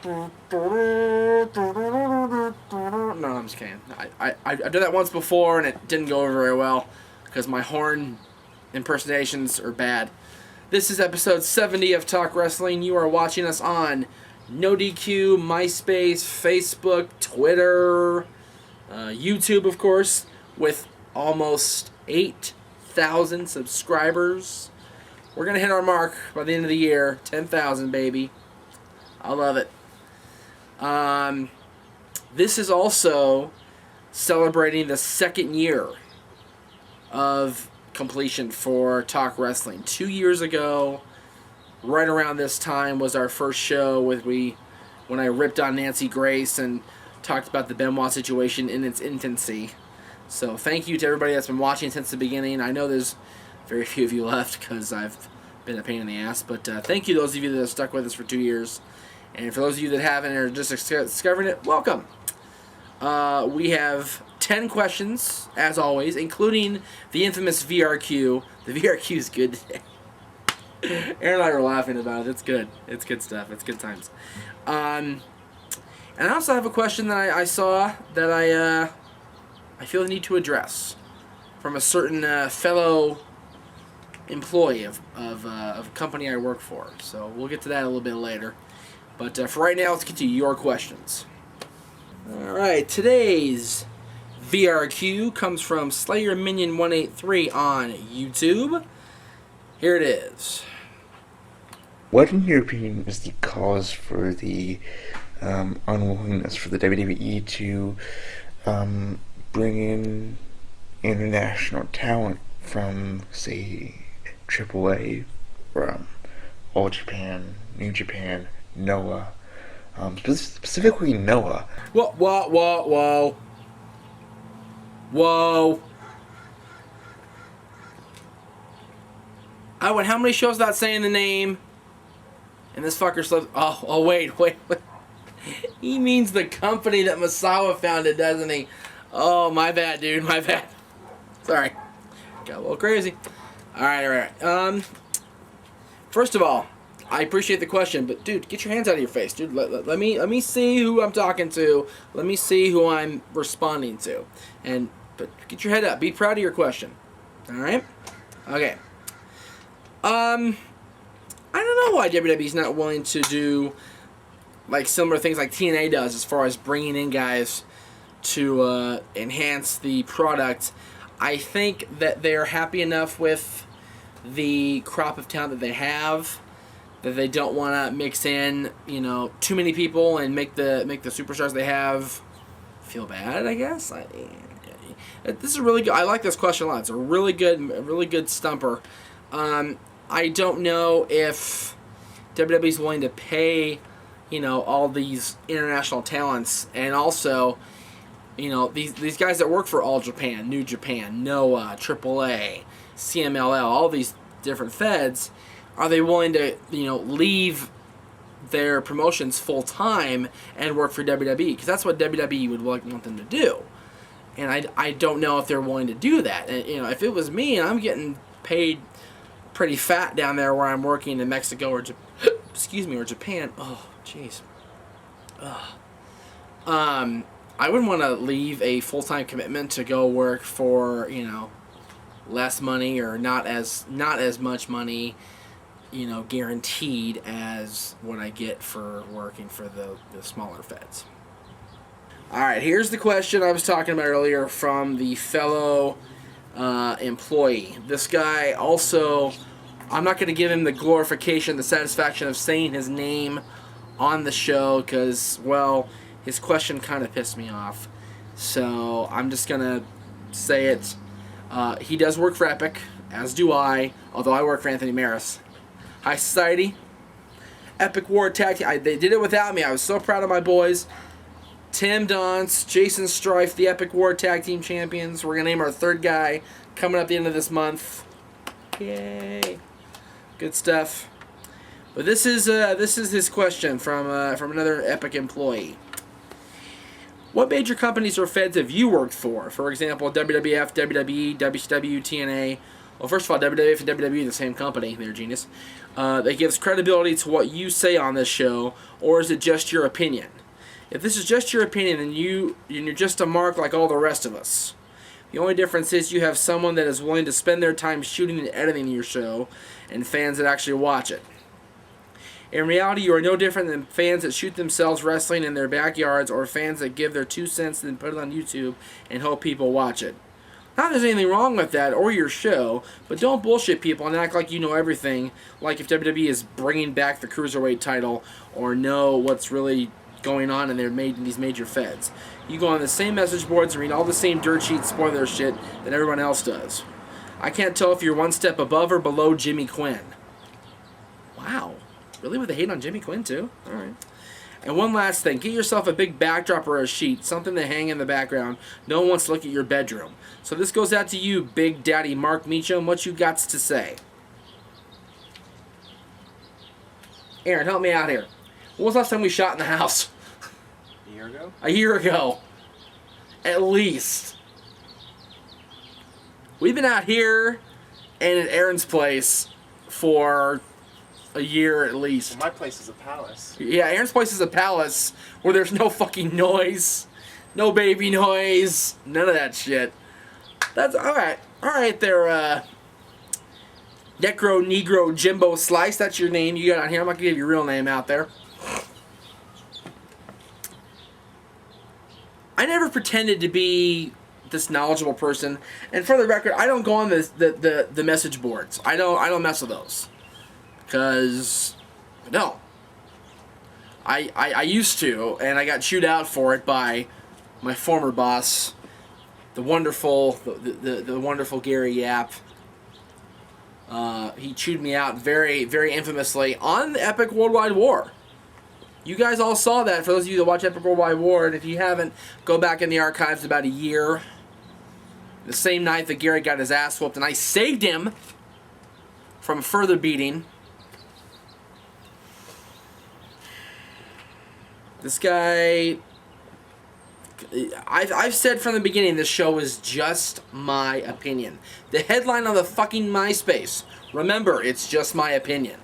I'm just kidding. I've done that once before and it didn't go over very well because my horn impersonations are bad. This is episode 70 of Talk Wrestling. You are watching us on NoDQ, MySpace, Facebook, Twitter, YouTube, of course, with almost 8,000 subscribers. We're going to hit our mark by the end of the year. 10,000, baby. I love it. This is also celebrating the second year of completion for Talk Wrestling. 2 years ago, right around this time, was our first show when I ripped on Nancy Grace and talked about the Benoit situation in its infancy. So thank you to everybody that's been watching since the beginning. I know there's very few of you left because I've been a pain in the ass, but thank you to those of you that have stuck with us for 2 years. And for those of you that haven't and are just discovering it, welcome. We have 10 questions, as always, including the infamous VRQ. The VRQ is good today. Aaron and I were laughing about it. It's good. It's good stuff. It's good times. And I also have a question that I saw that I feel the need to address from a certain fellow employee of a company I work for. So we'll get to that a little bit later. But for right now, let's get to your questions. Alright, today's VRQ comes from Slayer Minion 183 on YouTube. Here it is. What, in your opinion, is the cause for the unwillingness for the WWE to bring in international talent from, say, AAA, or All Japan, New Japan, Noah, specifically Noah? Whoa. I went, how many shows without saying the name? And this fucker slips. Oh, wait. He means the company that Masawa founded, doesn't he? Oh, my bad, dude. My bad. Sorry. Got a little crazy. Alright. First of all, I appreciate the question, but dude, get your hands out of your face, dude. Let me see who I'm talking to. Let me see who I'm responding to. But get your head up. Be proud of your question. Alright? Okay. I don't know why WWE's not willing to do like similar things like TNA does as far as bringing in guys to enhance the product. I think that they're happy enough with the crop of talent that they have that they don't want to mix in, too many people and make the superstars they have feel bad, I guess. This is really good. I like this question a lot. It's a really good stumper. I don't know if WWE's willing to pay, all these international talents, and also, these guys that work for All Japan, New Japan, Noah, AAA, CMLL, all these different feds. Are they willing to, leave their promotions full time and work for WWE? Because that's what WWE would want them to do. And I don't know if they're willing to do that. And if it was me and I'm getting paid pretty fat down there where I'm working in Mexico or Japan. Oh, jeez. I wouldn't want to leave a full-time commitment to go work for, less money or not as much money, guaranteed as what I get for working for the smaller feds. Alright, here's the question I was talking about earlier from the fellow employee. This guy also, I'm not going to give him the glorification, the satisfaction of saying his name on the show because, well, his question kind of pissed me off. So I'm just going to say it. He does work for Epic, as do I, although I work for Anthony Maris. High Society, Epic War Tag Team. They did it without me. I was so proud of my boys. Tim Donce, Jason Strife, the Epic War Tag Team Champions. We're going to name our third guy coming up at the end of this month. Yay. Good stuff. But this is his question from another Epic employee. What major companies or feds have you worked for? For example, WWF, WWE, WCW, TNA. Well, first of all, WWF and WWE are the same company. They're genius. That gives credibility to what you say on this show, or is it just your opinion? If this is just your opinion, then you're just a mark like all the rest of us. The only difference is you have someone that is willing to spend their time shooting and editing your show, and fans that actually watch it. In reality, you are no different than fans that shoot themselves wrestling in their backyards, or fans that give their 2 cents and put it on YouTube and hope people watch it. Not that there's anything wrong with that or your show, but don't bullshit people and act like you know everything, like if WWE is bringing back the cruiserweight title or know what's really going on in these major feds. You go on the same message boards and read all the same dirt sheets, spoil their shit that everyone else does. I can't tell if you're one step above or below Jimmy Quinn. Wow. Really, with the hate on Jimmy Quinn, too? Alright. And one last thing. Get yourself a big backdrop or a sheet, something to hang in the background. No one wants to look at your bedroom. So this goes out to you, Big Daddy Mark Meacham. What you got to say? Aaron, help me out here. When was the last time we shot in the house? A year ago? A year ago. At least. We've been out here and at Aaron's place for a year at least. Well, my place is a palace. Yeah, Aaron's place is a palace where there's no fucking noise, no baby noise, none of that shit. That's alright. Alright there, Negro Jimbo Slice, that's your name you got on here. I'm not gonna give your real name out there. I never pretended to be this knowledgeable person, and for the record, I don't go on the message boards. I don't mess with those. Because I don't. I used to, and I got chewed out for it by my former boss, the wonderful Gary Yap. He chewed me out very, very infamously on the Epic Worldwide War. You guys all saw that, for those of you that watch Epic Worldwide War, and if you haven't, go back in the archives about a year. The same night that Gary got his ass whooped, and I saved him from a further beating. This guy, I've said from the beginning, this show is just my opinion. The headline on the fucking MySpace, remember, it's just my opinion.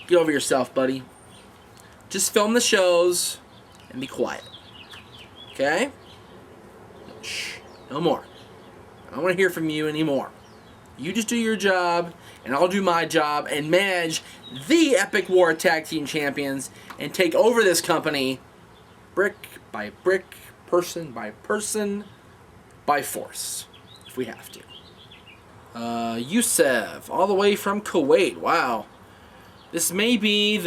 Get over yourself, buddy. Just film the shows and be quiet. Okay? Shh. No more. I don't want to hear from you anymore. You just do your job, and I'll do my job, and manage the Epic War Tag Team Champions, and take over this company brick by brick, person by person, by force, if we have to. Youssef, all the way from Kuwait. Wow. This may be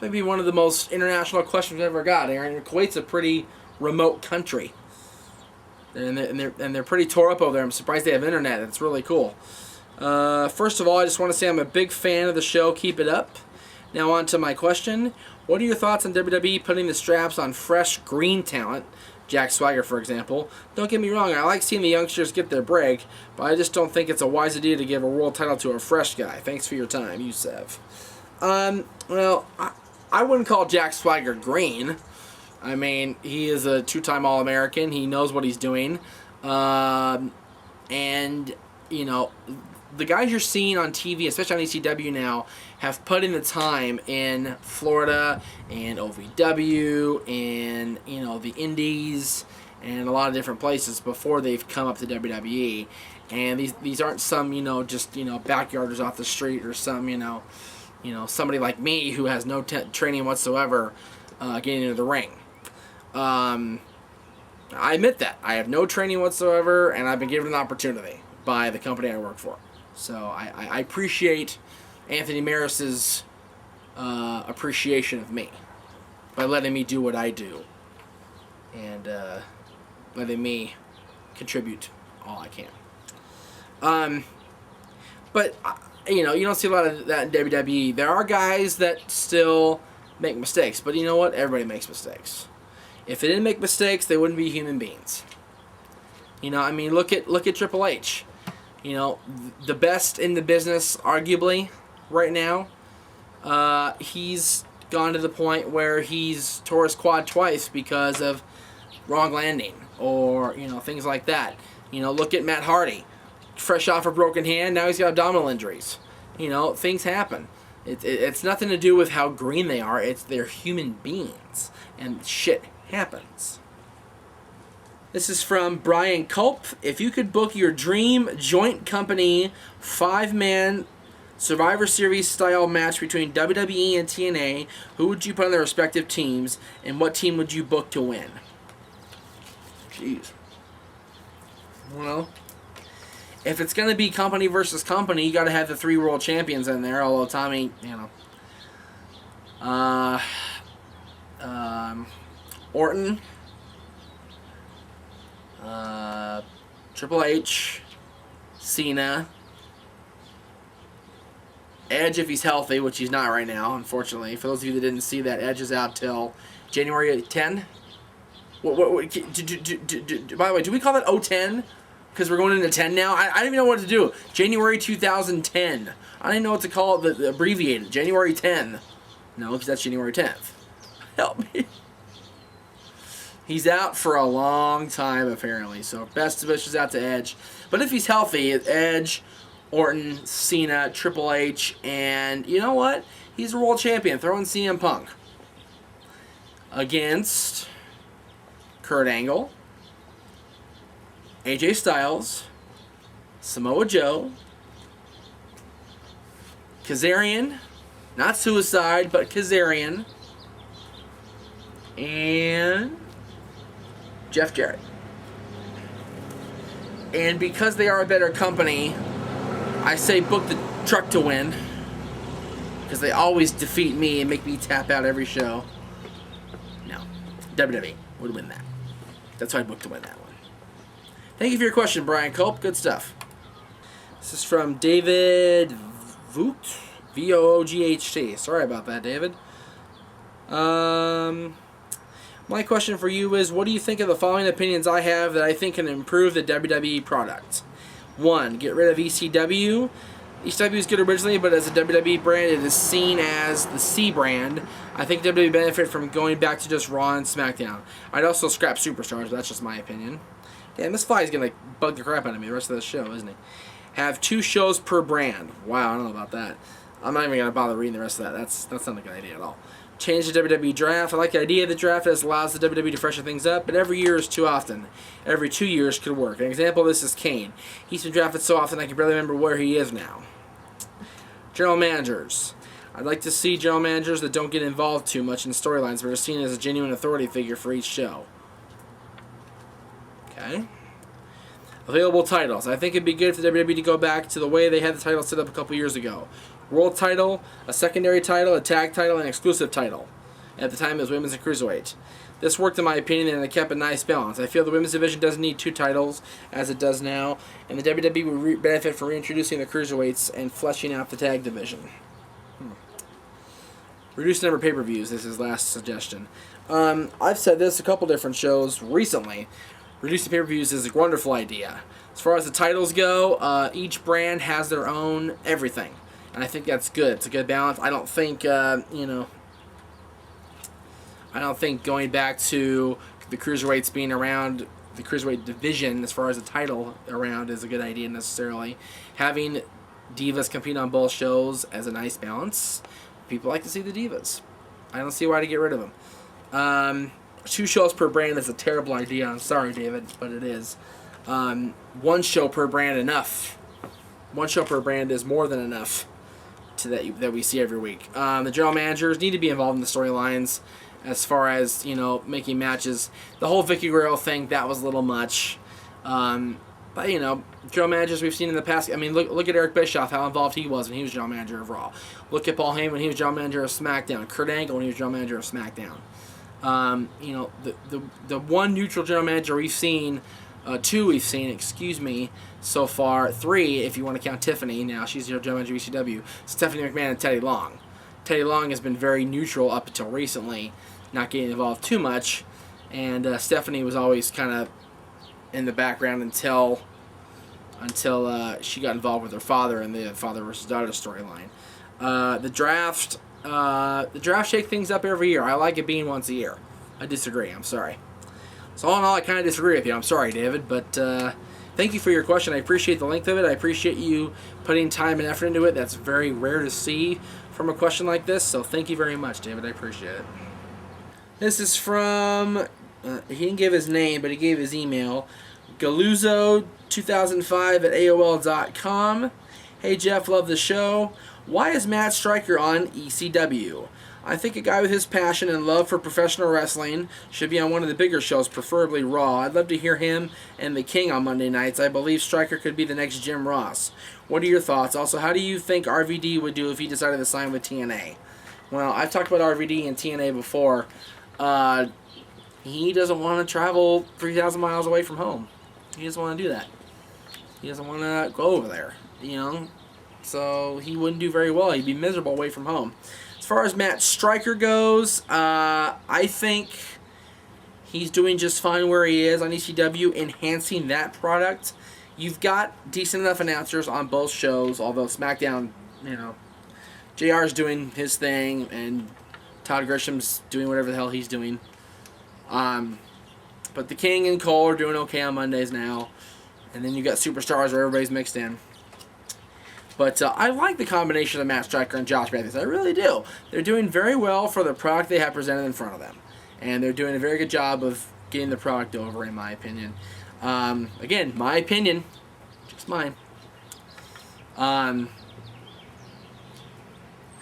one of the most international questions we've ever got, Aaron. Kuwait's a pretty remote country. And they're pretty tore up over there. I'm surprised they have internet. It's really cool. First of all, I just want to say I'm a big fan of the show. Keep it up. Now on to my question. What are your thoughts on WWE putting the straps on fresh green talent? Jack Swagger, for example. Don't get me wrong, I like seeing the youngsters get their break, but I just don't think it's a wise idea to give a world title to a fresh guy. Thanks for your time, Youssef. Well, I wouldn't call Jack Swagger green. I mean, he is a two-time All-American. He knows what he's doing. And, you know, the guys you're seeing on TV, especially on ECW now, have put in the time in Florida and OVW and, you know, the Indies and a lot of different places before they've come up to WWE. And these aren't some, you know, just, you know, backyarders off the street or some, you know, somebody like me who has no training whatsoever getting into the ring. I admit that. I have no training whatsoever, and I've been given an opportunity by the company I work for. So I appreciate Anthony Maris's appreciation of me by letting me do what I do and letting me contribute all I can. But, you know, you don't see a lot of that in WWE. There are guys that still make mistakes, but you know what? Everybody makes mistakes. If they didn't make mistakes, they wouldn't be human beings. You know, I mean, look at Triple H. You know, the best in the business, arguably, right now. He's gone to the point where he's tore his quad twice because of wrong landing or, you know, things like that. You know, look at Matt Hardy. Fresh off a broken hand, now he's got abdominal injuries. You know, things happen. It's nothing to do with how green they are. It's they're human beings. And shit happens. This is from Brian Culp. If you could book your dream joint company 5-man Survivor Series style match between WWE and TNA, who would you put on their respective teams, and what team would you book to win? Jeez. Well, if it's going to be company versus company, you got to have the 3 world champions in there, although Tommy, you know. Orton. Triple H. Cena. Edge if he's healthy, which he's not right now, unfortunately. For those of you that didn't see that, Edge is out till January 10. By the way, do we call that 010? Because we're going into 10 now? I don't even know what to do. January 2010. I don't even know what to call it, the abbreviated. January 10. No, because that's January 10th. Help me. He's out for a long time, apparently. So, best wishes out to Edge. But if he's healthy, it's Edge, Orton, Cena, Triple H, and you know what? He's a world champion. Throw in CM Punk. Against Kurt Angle, AJ Styles, Samoa Joe, Kazarian, not Suicide, but Kazarian, and Jeff Jarrett. And because they are a better company, I say book the truck to win. Because they always defeat me and make me tap out every show. No. WWE would win that. That's why I booked to win that one. Thank you for your question, Brian Culp. Good stuff. This is from David Vogt. V-O-O-G-H-T. Sorry about that, David. My question for you is, what do you think of the following opinions I have that I think can improve the WWE product? 1. Get rid of ECW. ECW is good originally, but as a WWE brand, it is seen as the C brand. I think WWE benefit from going back to just Raw and SmackDown. I'd also scrap Superstars, but that's just my opinion. Damn, this fly's going to bug the crap out of me the rest of the show, isn't he? Have 2 shows per brand. Wow, I don't know about that. I'm not even going to bother reading the rest of that. That's not a good idea at all. Change the WWE draft. I like the idea of the draft as it allows the WWE to freshen things up, but every year is too often. Every 2 years could work. An example of this is Kane. He's been drafted so often I can barely remember where he is now. General managers. I'd like to see general managers that don't get involved too much in storylines but are seen as a genuine authority figure for each show. Okay. Available titles. I think it'd be good for the WWE to go back to the way they had the title set up a couple years ago. World title, a secondary title, a tag title, and an exclusive title. At the time, it was women's and cruiserweight. This worked in my opinion, and it kept a nice balance. I feel the women's division doesn't need 2 titles, as it does now, and the WWE would benefit from reintroducing the cruiserweights and fleshing out the tag division. Reduce the number of pay-per-views, this is his last suggestion. I've said this a couple different shows recently. Reducing pay-per-views is a wonderful idea. As far as the titles go, each brand has their own everything. And I think that's good. It's a good balance. I don't think, I don't think going back to the cruiserweights being around, the cruiserweight division, as far as the title around, is a good idea necessarily. Having divas compete on both shows as a nice balance. People like to see the divas. I don't see why to get rid of them. 2 shows per brand is a terrible idea. I'm sorry, David, but it is. 1 show per brand enough. 1 show per brand is more than enough that we see every week. The general managers need to be involved in the storylines as far as, making matches. The whole Vicky Guerrero thing, that was a little much. But, general managers we've seen in the past. I mean, look at Eric Bischoff, how involved he was when he was general manager of Raw. Look at Paul Heyman when he was general manager of SmackDown. Kurt Angle when he was general manager of SmackDown. The one neutral general manager we've seen, 2 we've seen, so far. 3, if you want to count Tiffany. Now she's your general manager of ECW. Stephanie McMahon and Teddy Long. Teddy Long has been very neutral up until recently, not getting involved too much. And Stephanie was always kind of in the background until she got involved with her father in the father versus daughter storyline. The draft shake things up every year. I like it being once a year. I disagree. I'm sorry. So all in all, I kind of disagree with you. I'm sorry, David, but thank you for your question. I appreciate the length of it. I appreciate you putting time and effort into it. That's very rare to see from a question like this, so thank you very much, David. I appreciate it. This is from, he didn't give his name, but he gave his email, galuzzo2005 at AOL.com. Hey Jeff, love the show. Why is Matt Striker on ECW? I think a guy with his passion and love for professional wrestling should be on one of the bigger shows, preferably Raw. I'd love to hear him and the King on Monday nights. I believe Striker could be the next Jim Ross. What are your thoughts? Also, how do you think RVD would do if he decided to sign with TNA? Well, I've talked about RVD and TNA before. He doesn't want to travel 3,000 miles away from home. He doesn't want to do that. He doesn't want to go over there, you know? So he wouldn't do very well. He'd be miserable away from home. As far as Matt Striker goes, I think he's doing just fine where he is on ECW, enhancing that product. You've got decent enough announcers on both shows, although SmackDown, you know, JR's doing his thing, and Todd Grisham's doing whatever the hell he's doing. But the King and Cole are doing okay on Mondays now. And then you got Superstars where everybody's mixed in. But I like the combination of Matt Striker and Josh Matthews. I really do. They're doing very well for the product they have presented in front of them. And they're doing a very good job of getting the product over, in my opinion. Again, my opinion. Just mine.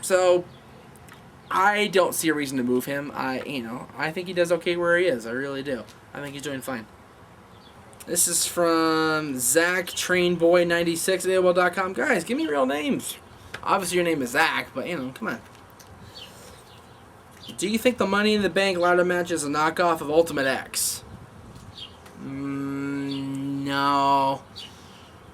So, I don't see a reason to move him. I think he does okay where he is. I really do. I think he's doing fine. This is from Zach Trainboy96 at AOL.com. Guys, give me real names. Obviously, your name is Zach, but, you know, come on. Do you think the Money in the Bank ladder match is a knockoff of Ultimate X? No.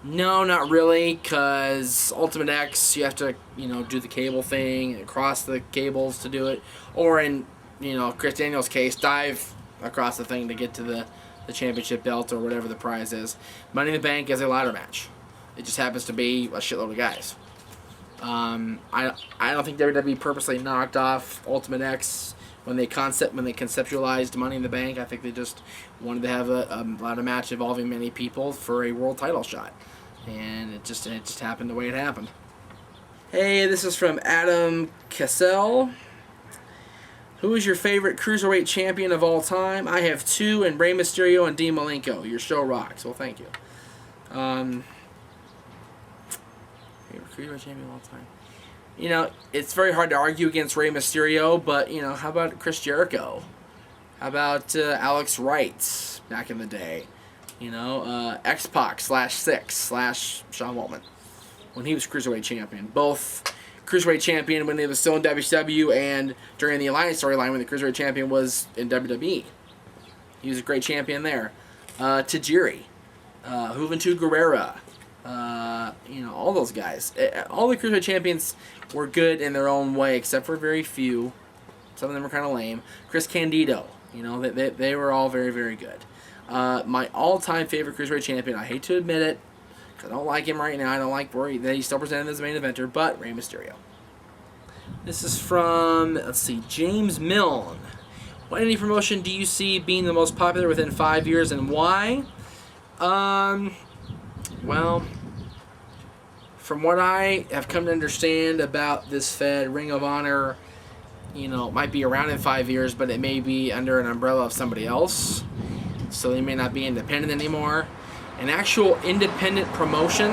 No, not really, because Ultimate X, you have to, you know, do the cable thing, and cross the cables to do it. Or in, you know, Chris Daniels' case, dive across the thing to get to the championship belt or whatever the prize is. Money in the Bank is a ladder match. It just happens to be a shitload of guys. I don't think WWE purposely knocked off Ultimate X when they conceptualized Money in the Bank. I think they just wanted to have a ladder match involving many people for a world title shot, and it just happened the way it happened. Hey, this is from Adam Cassell. Who is your favorite cruiserweight champion of all time? I have two, and Rey Mysterio and Dean Malenko. Your show rocks. Well, thank you. Favorite cruiserweight champion of all time. You know, it's very hard to argue against Rey Mysterio, but, you know, how about Chris Jericho? How about Alex Wright back in the day? You know, X-Pac /6 / Sean Waltman when he was cruiserweight champion. Both cruiserweight champion when he was still in WCW and during the Alliance storyline when the cruiserweight champion was in WWE. He was a great champion there. Tajiri, Juventud Guerrera, you know, all those guys. All the cruiserweight champions were good in their own way, except for very few. Some of them were kind of lame. Chris Candido, you know, they were all very, very good. My all-time favorite cruiserweight champion, I hate to admit it, because I don't like him right now. I don't like where he's still presented as the main eventer, but Rey Mysterio. This is from, let's see, James Milne. What indie promotion do you see being the most popular within 5 years, and why? Well, from what I have come to understand about this Fed, Ring of Honor, you know, might be around in 5 years, but it may be under an umbrella of somebody else, so they may not be independent anymore. An actual independent promotion,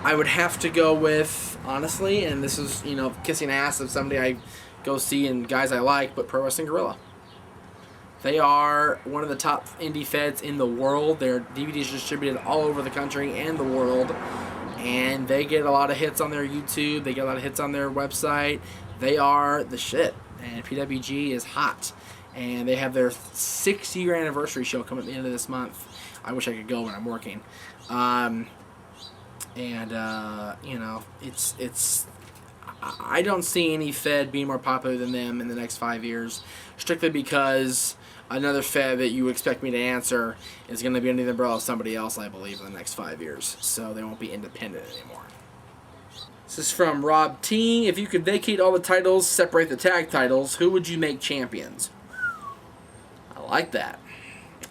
I would have to go with, honestly, and this is, you know, kissing ass of somebody I go see and guys I like, but Pro Wrestling Guerrilla. They are one of the top indie feds in the world. Their DVDs are distributed all over the country and the world, and they get a lot of hits on their YouTube. They get a lot of hits on their website. They are the shit, and PWG is hot. And they have their 6-year anniversary show coming at the end of this month. I wish I could go when I'm working. You know, it's I don't see any Fed being more popular than them in the next 5 years, strictly because another Fed that you expect me to answer is going to be under the umbrella of somebody else, I believe, in the next 5 years. So they won't be independent anymore. This is from Rob T. If you could vacate all the titles, separate the tag titles, who would you make champions? I like that.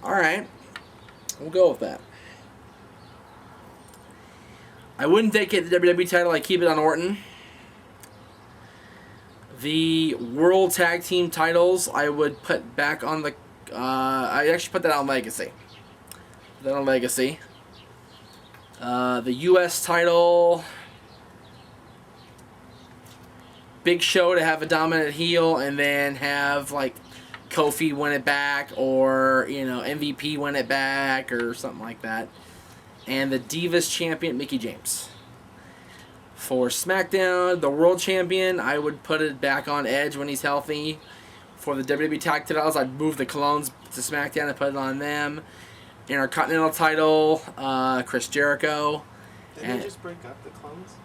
All right. We'll go with that. I wouldn't vacate the WWE title. I keep it on Orton. The World Tag Team titles, I would put back on the... I actually put that on Legacy. Put that on Legacy. The U.S. title... Big Show to have a dominant heel and then have, like, Kofi win it back or, you know, MVP win it back or something like that. And the Divas Champion, Mickie James. For SmackDown, the World Champion, I would put it back on Edge when he's healthy. For the WWE Tag titles, I'd move the Clones to SmackDown and put it on them. Intercontinental title, Chris Jericho. Didn't they just break up the Clones?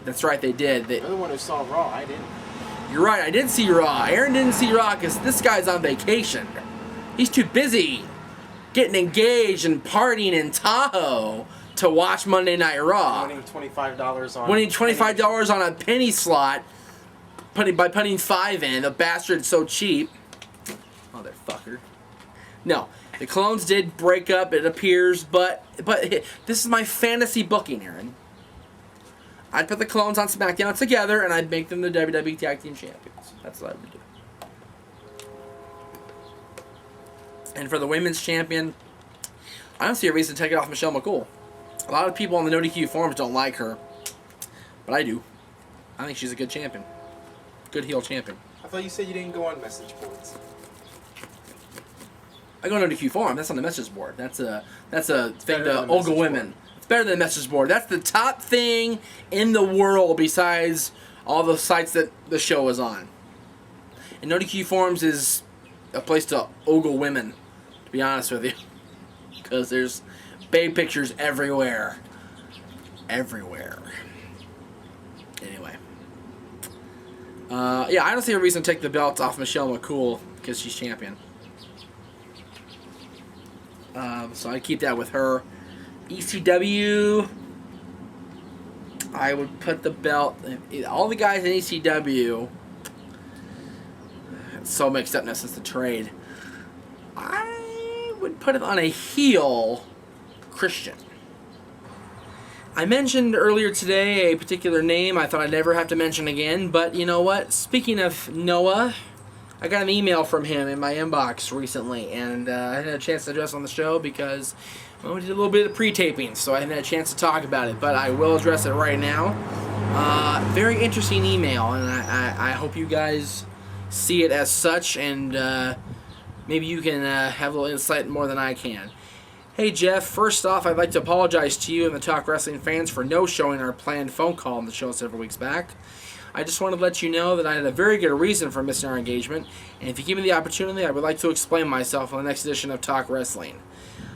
That's right, they did. You're the one who saw Raw, I didn't. You're right, I did see Raw. Aaron didn't see Raw because this guy's on vacation. He's too busy getting engaged and partying in Tahoe to watch Monday Night Raw. Winning $25 on... Winning $25 on a penny slot by putting 5 in. The bastard's so cheap. Motherfucker. No, the Clones did break up, it appears, but this is my fantasy booking, Aaron. I'd put the Clones on SmackDown together, and I'd make them the WWE Tag Team Champions. That's what I would do. And for the Women's Champion, I don't see a reason to take it off Michelle McCool. A lot of people on the No DQ forums don't like her, but I do. I think she's a good champion. Good heel champion. I thought you said you didn't go on message boards. I go to No DQ forum. That's on the message board. That's a thing to than the Olga message women. board. It's better than the message board. That's the top thing in the world besides all the sites that the show is on. And No DQ forums is a place to ogle women, to be honest with you. Because there's babe pictures everywhere. Everywhere. Anyway. Yeah, I don't see a reason to take the belt off Michelle McCool because she's champion. So I keep that with her. ECW, I would put the belt... All the guys in ECW... It's so mixed up now since the trade. I would put it on a heel Christian. I mentioned earlier today a particular name I thought I'd never have to mention again, but you know what? Speaking of Noah, I got an email from him in my inbox recently, and I hadn't had a chance to address it on the show because well, we did a little bit of pre-taping, so I hadn't had a chance to talk about it, but I will address it right now. Very interesting email, and I hope you guys see it as such, and maybe you can have a little insight more than I can. Hey Jeff, first off, I'd like to apologize to you and the Talk Wrestling fans for no-showing our planned phone call on the show several weeks back. I just want to let you know that I had a very good reason for missing our engagement, and if you give me the opportunity, I would like to explain myself on the next edition of Talk Wrestling.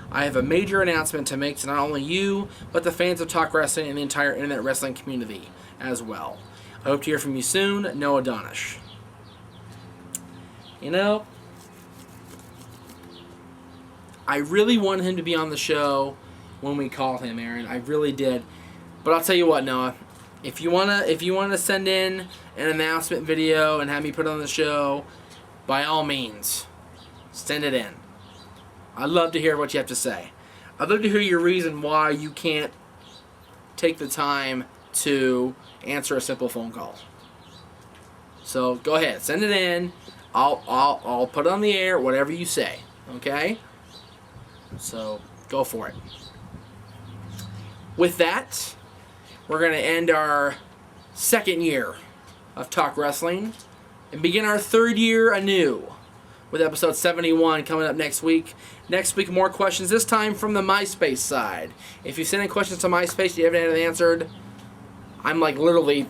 I have a major announcement to make to not only you, but the fans of Talk Wrestling and the entire internet wrestling community as well. I hope to hear from you soon, Noah Donish. You know, I really wanted him to be on the show when we called him, Aaron. I really did. But I'll tell you what, Noah. If you wanna send in an announcement video and have me put it on the show, by all means, send it in. I'd love to hear what you have to say. I'd love to hear your reason why you can't take the time to answer a simple phone call. So go ahead, send it in. I'll put it on the air, whatever you say. Okay? So go for it. With that, we're going to end our second year of Talk Wrestling and begin our third year anew with episode 71 coming up next week. Next week, more questions, this time from the MySpace side. If you send in questions to MySpace you haven't had it answered, I'm like literally,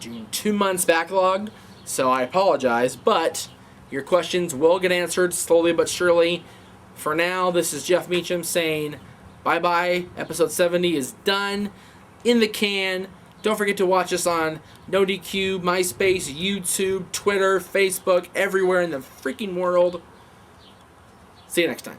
June, 2 months backlogged, so I apologize, but your questions will get answered slowly but surely. For now, this is Jeff Meacham saying bye-bye. Episode 70 is done, in the can. Don't forget to watch us on NoDQ, MySpace, YouTube, Twitter, Facebook, everywhere in the freaking world. See you next time.